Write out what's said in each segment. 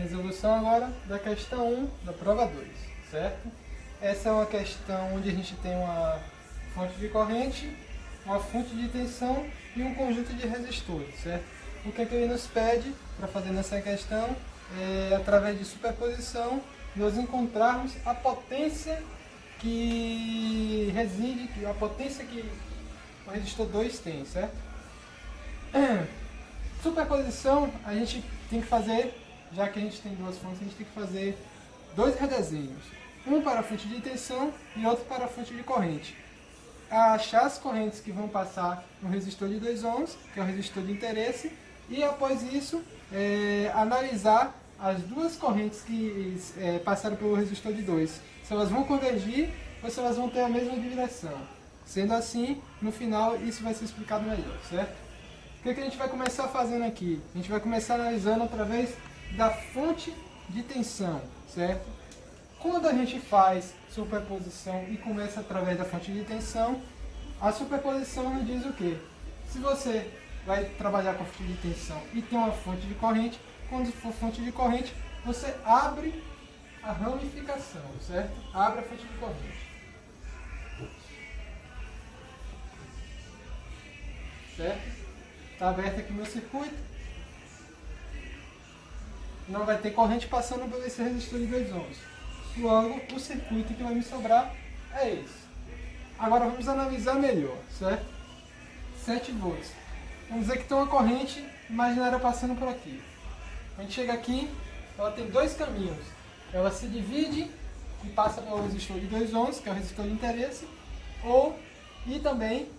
Resolução agora da questão 1 da prova 2, certo? Essa é uma questão onde a gente tem uma fonte de corrente, uma fonte de tensão e um conjunto de resistores, certo? O que ele nos pede para fazer nessa questão é, através de superposição, nós encontrarmos a potência que reside, a potência que o resistor 2 tem, certo? Superposição a gente tem que fazer, já que a gente tem duas fontes, a gente tem que fazer dois redesenhos. Um para a fonte de tensão e outro para a fonte de corrente. Achar as correntes que vão passar no resistor de 2 ohms, que é o resistor de interesse, e após isso, analisar as duas correntes que passaram pelo resistor de 2. Se elas vão convergir ou se elas vão ter a mesma direção. Sendo assim, no final, isso vai ser explicado melhor, certo? O que a gente vai começar fazendo aqui? A gente vai começar analisando através da fonte de tensão, certo? Quando a gente faz superposição e começa através da fonte de tensão, a superposição nos diz o quê? Se você vai trabalhar com a fonte de tensão e tem uma fonte de corrente, quando for fonte de corrente, você abre a ramificação, certo? Abre a fonte de corrente. Certo? Está aberto aqui meu circuito. Não vai ter corrente passando por esse resistor de 2 ohms. Logo, o circuito que vai me sobrar é esse. Agora vamos analisar melhor, certo? 7 volts. Vamos dizer que tem uma corrente imaginária passando por aqui. A gente chega aqui, ela tem dois caminhos. Ela se divide e passa pelo resistor de 2 ohms, que é o resistor de interesse, e também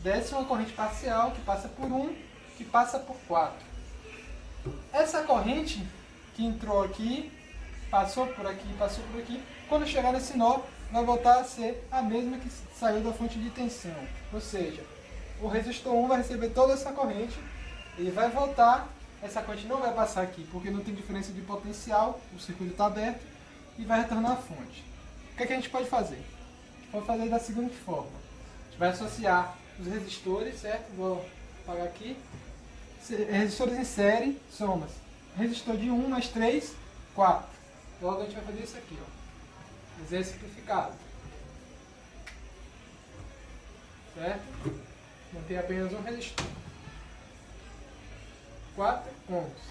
desce uma corrente parcial que passa por 1, que passa por 4. Essa corrente que entrou aqui, passou por aqui, quando chegar nesse nó, vai voltar a ser a mesma que saiu da fonte de tensão. Ou seja, o resistor 1 vai receber toda essa corrente, ele vai voltar, essa corrente não vai passar aqui, porque não tem diferença de potencial, o circuito está aberto, e vai retornar à fonte. O que a gente pode fazer? A gente pode fazer da seguinte forma. A gente vai associar os resistores, certo? Vou apagar aqui. Resistores em série, somas. Resistor de 1 mais 3, 4. Logo a gente vai fazer isso aqui, ó. Exemplificado. Certo? Mantém apenas um resistor. 4 ohms.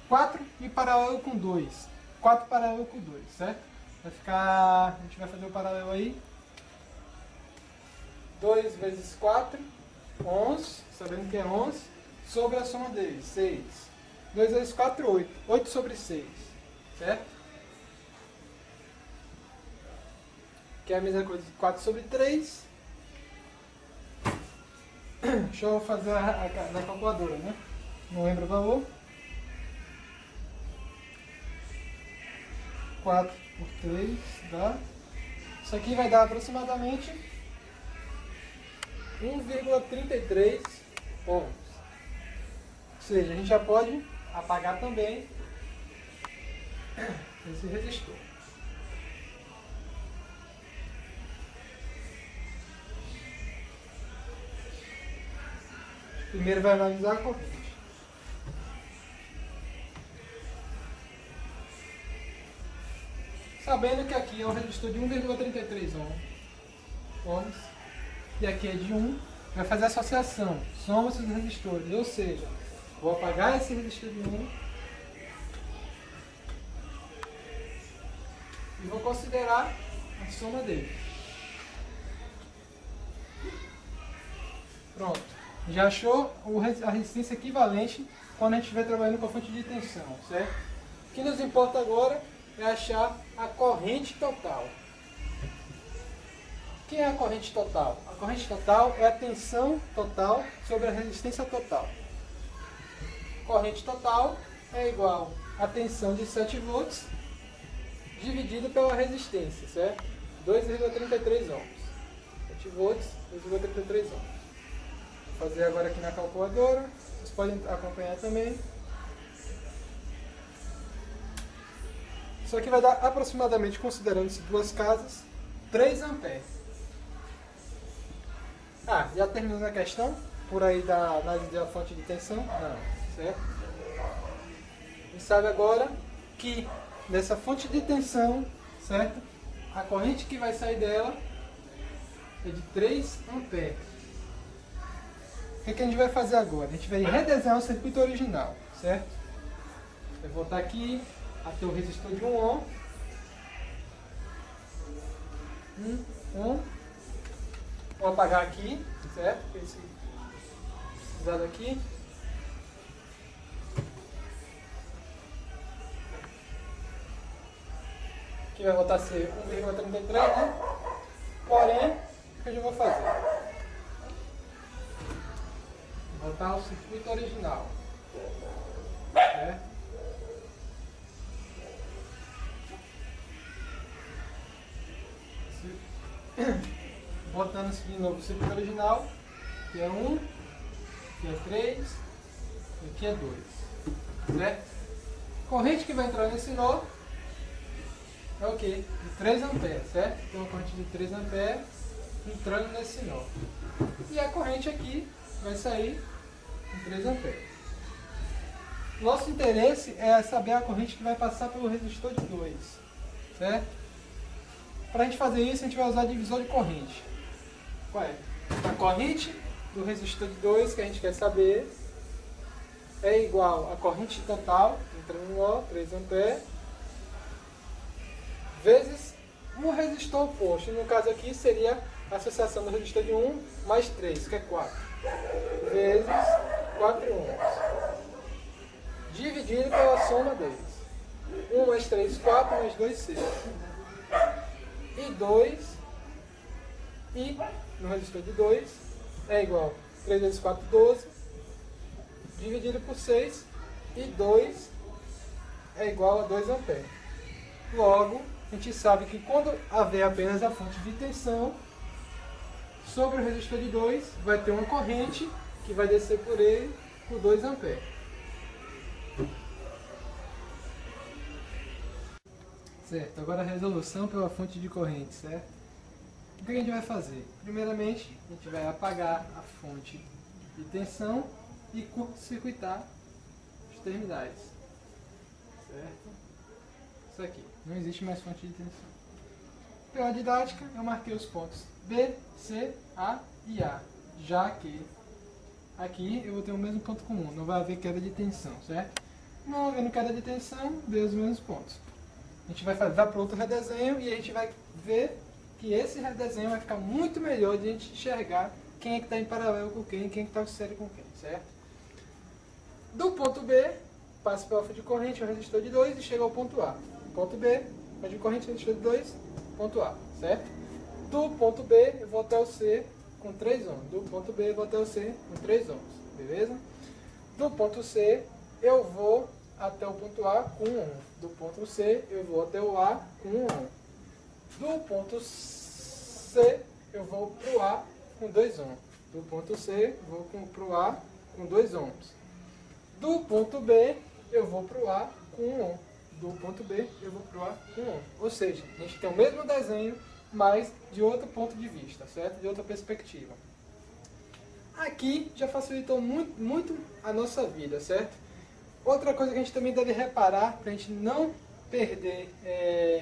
4 e paralelo com 2. 4 paralelo com 2, certo? Vai ficar... A gente vai fazer o paralelo aí. 2 vezes 4, 11, sabendo que é 11, sobre a soma deles, 6. 2 vezes 4, 8. 8 sobre 6, certo? Que é a mesma coisa de 4 sobre 3. Deixa eu fazer na calculadora, né? Não lembro o valor. 4 por 3 dá... Isso aqui vai dar aproximadamente 1,33 ohms. Ou seja, a gente já pode apagar também esse resistor. Primeiro vai analisar a corrente. Sabendo que aqui é um resistor de 1,33 ohms e aqui é de 1, vai fazer associação, soma esses resistores, ou seja, vou apagar esse resistor de 1 e vou considerar a soma dele. Pronto, já achou a resistência equivalente quando a gente estiver trabalhando com a fonte de tensão, certo? O que nos importa agora é achar a corrente total. O que é a corrente total? A corrente total é a tensão total sobre a resistência total. Corrente total é igual a tensão de 7 volts dividido pela resistência, certo? 2,33 ohms. 7 volts, 2,33 ohms. Vou fazer agora aqui na calculadora. Vocês podem acompanhar também. Isso aqui vai dar aproximadamente, considerando-se duas casas, 3 amperes. Ah, já terminando a questão? Por aí da análise da fonte de tensão? Não, certo? A gente sabe agora que dessa fonte de tensão, certo? A corrente que vai sair dela é de 3 amperes. O que a gente vai fazer agora? A gente vai redesenhar o circuito original, certo? Vai voltar aqui até o resistor de 1 ohm. 1 ohm. Vou apagar aqui, certo? Esse precisado aqui. Aqui vai voltar a ser 1,33, né? Porém, o que eu vou fazer? Voltar ao circuito original. Certo? Voltando de novo o circuito original. Aqui é 1, aqui é 3 e aqui é 2. Certo? A corrente que vai entrar nesse nó é o que? De 3 amperes, certo? Então a corrente de 3 amperes entrando nesse nó. E a corrente aqui vai sair em 3 amperes. Nosso interesse é saber a corrente que vai passar pelo resistor de 2, certo? Para a gente fazer isso, a gente vai usar divisor de corrente. Qual é? A corrente do resistor de 2 que a gente quer saber é igual à corrente total, entrando no nó, 3 amperes, vezes o resistor oposto. No caso aqui seria a associação do resistor de 1 mais 3, que é 4, vezes 4 ohms, dividido pela soma deles. 1 mais 3, 4, mais 2, 6. E 2, e no resistor de 2 é igual a 3 vezes 4, 12, dividido por 6, e 2 é igual a 2 amperes. Logo, a gente sabe que quando haver apenas a fonte de tensão, sobre o resistor de 2 vai ter uma corrente que vai descer por ele por 2 amperes. Certo, agora a resolução pela fonte de corrente, certo? O que a gente vai fazer? Primeiramente, a gente vai apagar a fonte de tensão e curto-circuitar as terminais. Certo? Isso aqui, não existe mais fonte de tensão. Pela didática, eu marquei os pontos B, C, A e A, já que aqui eu vou ter o mesmo ponto comum, não vai haver queda de tensão, certo? Não havendo queda de tensão, dê os mesmos pontos. A gente vai para outro redesenho e a gente vai ver que esse redesenho vai ficar muito melhor de a gente enxergar quem é que está em paralelo com quem que está em série com quem, certo? Do ponto B, passa pela fonte de corrente, o resistor de 2 e chega ao ponto A. Ponto B, fonte de corrente, resistor de 2, ponto A, certo? Do ponto B, eu vou até o C com 3 ohms. Do ponto B, eu vou até o C com 3 ohms, beleza? Do ponto C, eu vou até o ponto A com 1 ohm. Do ponto C, eu vou até o A com 1 ohm. Do ponto C, eu vou para o A com 2 ohms. Do ponto C, eu vou para o A com 2 ohms. Do ponto B, eu vou para o A com 1 ohm. Do ponto B, eu vou para o A com 1 ohm. Ou seja, a gente tem o mesmo desenho, mas de outro ponto de vista, certo? De outra perspectiva. Aqui já facilitou muito a nossa vida, certo? Outra coisa que a gente também deve reparar, para a gente não perder,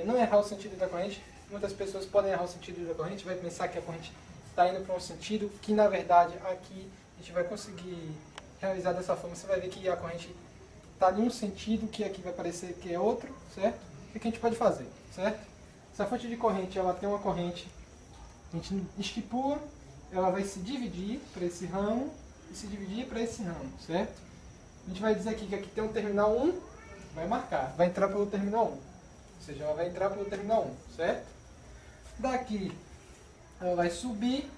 não errar o sentido da corrente. Muitas pessoas podem errar o sentido da corrente, vai pensar que a corrente está indo para um sentido, que na verdade aqui a gente vai conseguir realizar dessa forma. Você vai ver que a corrente está em um sentido, que aqui vai parecer que é outro, certo? O que a gente pode fazer, certo? Se a fonte de corrente ela tem uma corrente, a gente estipula, ela vai se dividir para esse ramo e se dividir para esse ramo, certo? A gente vai dizer aqui que aqui tem um terminal 1, vai marcar, vai entrar pelo terminal 1. Ou seja, ela vai entrar pelo terminal 1, certo? Daqui, ela vai subir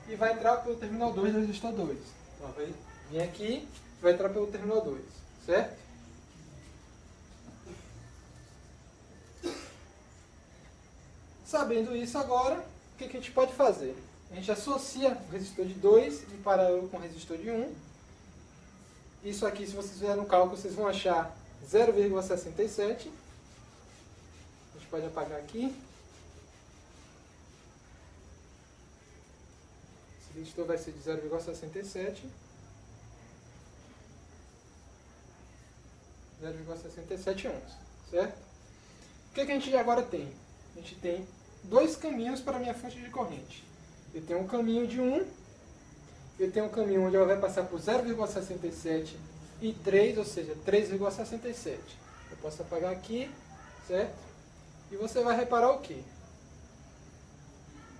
e vai entrar pelo terminal 2 do resistor 2. Então, ela vai vir aqui e vai entrar pelo terminal 2, certo? Sabendo isso agora, o que a gente pode fazer? A gente associa o resistor de 2 em paralelo com o resistor de 1. Isso aqui, se vocês fizerem um cálculo, vocês vão achar 0,67. A gente pode apagar aqui. Esse resistor vai ser de 0,67. 0,67 ohms, certo? O que a gente agora tem? A gente tem dois caminhos para a minha fonte de corrente. Eu tenho um caminho de 1, eu tenho um caminho onde ela vai passar por 0,67 e 3, ou seja, 3,67. Eu posso apagar aqui, certo? E você vai reparar o quê?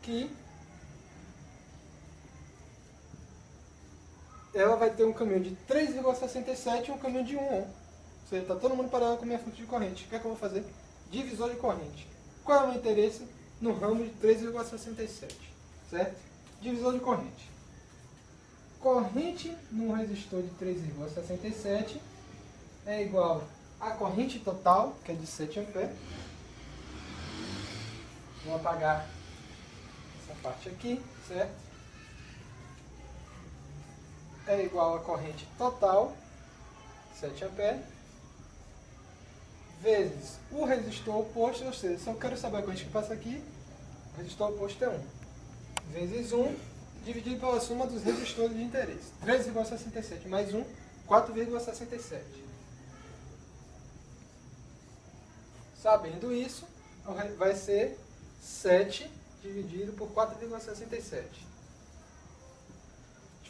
Que ela vai ter um caminho de 3,67 e um caminho de 1 ohm. Ou seja, está todo mundo parado com a minha fonte de corrente. O que é que eu vou fazer? Divisor de corrente. Qual é o meu interesse? No ramo de 3,67, certo? Divisor de corrente. Corrente num resistor de 3,67 é igual a corrente total, que é de 7 A. Vou apagar essa parte aqui, certo? É igual a corrente total, 7 A, vezes o resistor oposto, ou seja, se eu quero saber a corrente que passa aqui, o resistor oposto é 1, vezes 1, dividido pela soma dos resistores de interesse. 3,67 mais 1, 4,67. Sabendo isso, vai ser 7 dividido por 4,67.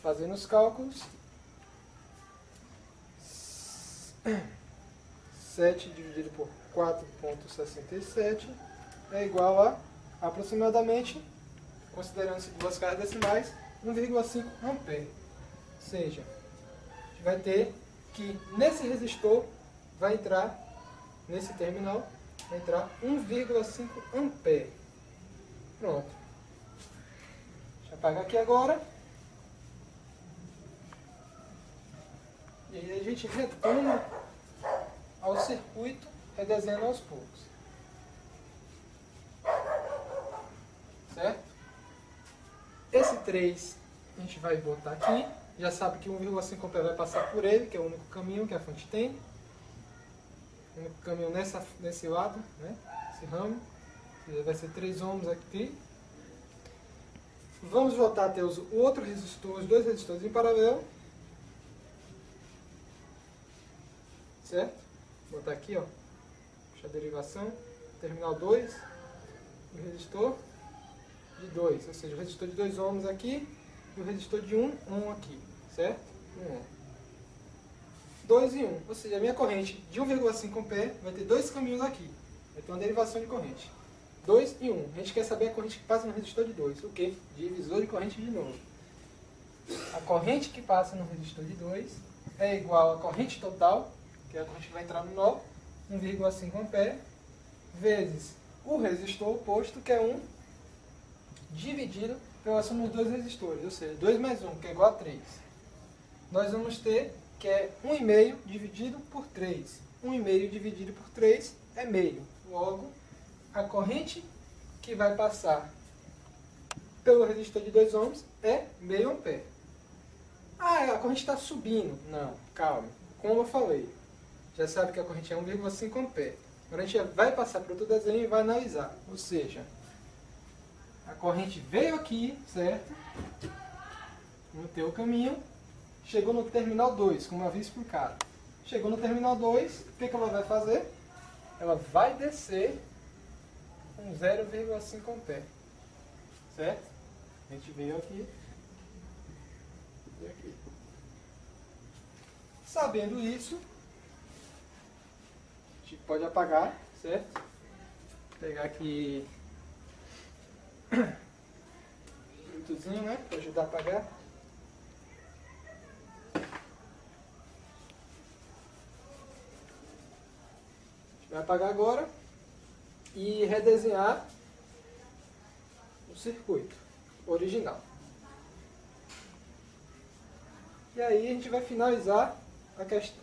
Fazendo os cálculos, 7 dividido por 4,67 é igual a aproximadamente, considerando-se duas casas decimais, 1,5 ampere. Ou seja, a gente vai ter que nesse resistor vai entrar, nesse terminal, vai entrar 1,5 ampere. Pronto. Deixa eu apagar aqui agora. E aí a gente retorna ao circuito, redesenhando aos poucos. Certo? Esse 3 a gente vai botar aqui. Já sabe que 1,5 A vai passar por ele, que é o único caminho que a fonte tem. O único caminho nesse lado, né? Esse ramo. Vai ser 3 ohms aqui. Vamos voltar a ter o outro resistor, os dois resistores em paralelo. Certo? Vou botar aqui, ó. Puxa a derivação. Terminal 2. O resistor de 2. Ou seja, o resistor de 2 ohms aqui e o resistor de 1 ohm aqui. Certo? 1 ohm. 2 e 1. Ou seja, a minha corrente de 1,5 ampere vai ter dois caminhos aqui. Vai ter uma derivação de corrente. 2 e 1. A gente quer saber a corrente que passa no resistor de 2. O quê? Divisor de corrente de novo. A corrente que passa no resistor de 2 é igual à corrente total, que é a corrente que vai entrar no nó, 1,5 ampere, vezes o resistor oposto, que é 1, dividido pela soma dos dois resistores, ou seja, 2 mais 1, que é igual a 3. Nós vamos ter que é 1,5 dividido por 3. 1,5 dividido por 3 é meio. Logo, a corrente que vai passar pelo resistor de 2 ohms é meio ampere. Ah, a corrente está subindo. Não, calma. Como eu falei, já sabe que a corrente é 1,5 ampere. Agora a gente vai passar para outro desenho e vai analisar. Ou seja, a corrente veio aqui, certo? No teu caminho, chegou no terminal 2, como eu havia explicado. Chegou no terminal 2, o que ela vai fazer? Ela vai descer com 0,5 ampere. Certo? A gente veio aqui e aqui. Sabendo isso, a gente pode apagar, certo? Vou pegar aqui um tuzinho, né? Para ajudar a apagar. A gente vai apagar agora e redesenhar o circuito original. E aí a gente vai finalizar a questão,